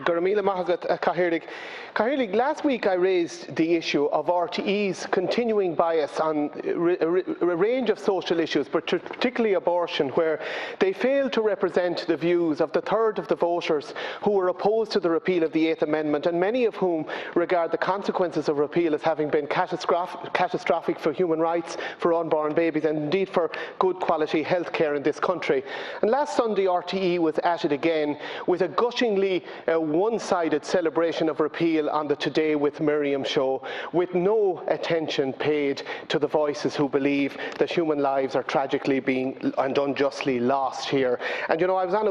Garamila Mahagat Cahirlig. Last week I raised the issue of RTE's continuing bias on a range of social issues, but particularly abortion, where they failed to represent the views of the third of the voters who were opposed to the repeal of the 8th Amendment, and many of whom regard the consequences of repeal as having been catastrophic for human rights, for unborn babies, and indeed for good quality health care in this country. And last Sunday RTE was at it again with a gushingly one-sided celebration of repeal on the Today with Miriam show, with no attention paid to the voices who believe that human lives are tragically being and unjustly lost here. And you know, I was on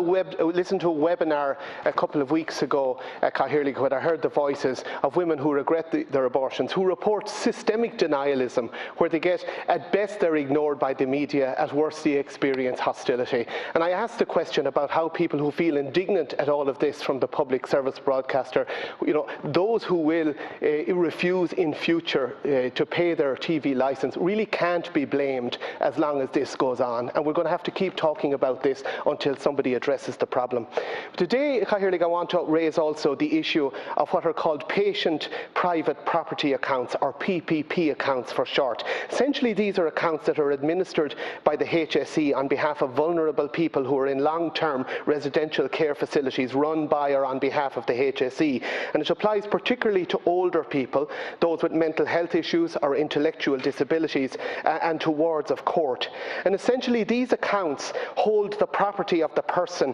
listened to a webinar a couple of weeks ago at Cahirlig, where I heard the voices of women who regret their abortions, who report systemic denialism, where they get, at best they're ignored by the media, at worst they experience hostility. And I asked a question about how people who feel indignant at all of this from the public service broadcaster, you know, those who will refuse in future to pay their TV licence really can't be blamed as long as this goes on. And we're going to have to keep talking about this until somebody addresses the problem. Today, Cahirlig, I want to raise also the issue of what are called patient private property accounts, or PPP accounts for short. Essentially, these are accounts that are administered by the HSE on behalf of vulnerable people who are in long-term residential care facilities run by or on behalf of the HSE. And it applies particularly to older people, those with mental health issues or intellectual disabilities, and to wards of court. And essentially, these accounts hold the property of the person,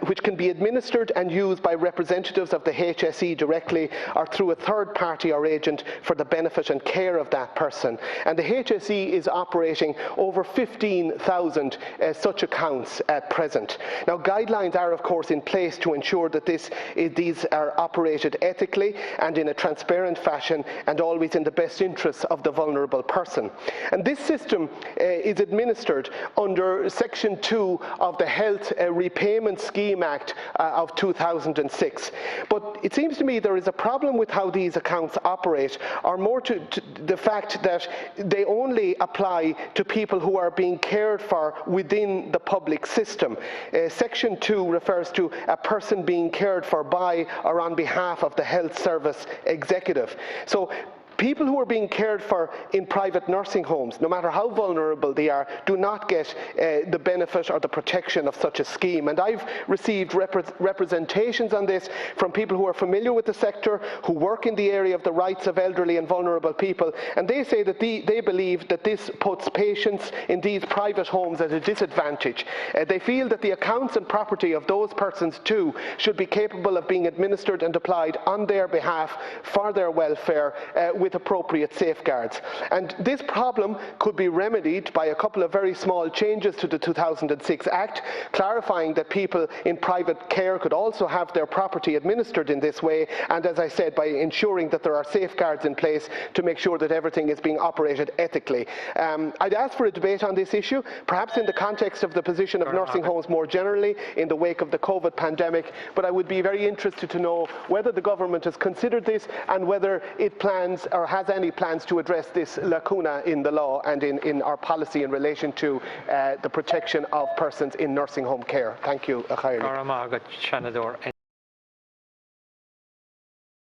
which can be administered and used by representatives of the HSE directly or through a third party or agent for the benefit and care of that person. And the HSE is operating over 15,000 such accounts at present. Now, guidelines are of course in place to ensure that these are operated ethically and in a transparent fashion, and always in the best interests of the vulnerable person. And this system is administered under Section 2 of the Health Repayment Scheme Act of 2006. But it seems to me there is a problem with how these accounts operate, or more to the fact that they only apply to people who are being cared for within the public system. Section 2 refers to a person being cared for by or on behalf of the health service executive. So people who are being cared for in private nursing homes, no matter how vulnerable they are, do not get the benefit or the protection of such a scheme. And I've received representations on this from people who are familiar with the sector, who work in the area of the rights of elderly and vulnerable people, and they say that they believe that this puts patients in these private homes at a disadvantage. They feel that the accounts and property of those persons too should be capable of being administered and applied on their behalf for their welfare with appropriate safeguards. And this problem could be remedied by a couple of very small changes to the 2006 Act, clarifying that people in private care could also have their property administered in this way, and as I said, by ensuring that there are safeguards in place to make sure that everything is being operated ethically. I'd ask for a debate on this issue, perhaps in the context of the position of nursing homes more generally in the wake of the COVID pandemic, but I would be very interested to know whether the government has considered this and whether it plans or has any plans to address this lacuna in the law and in our policy in relation to the protection of persons in nursing home care. Thank you.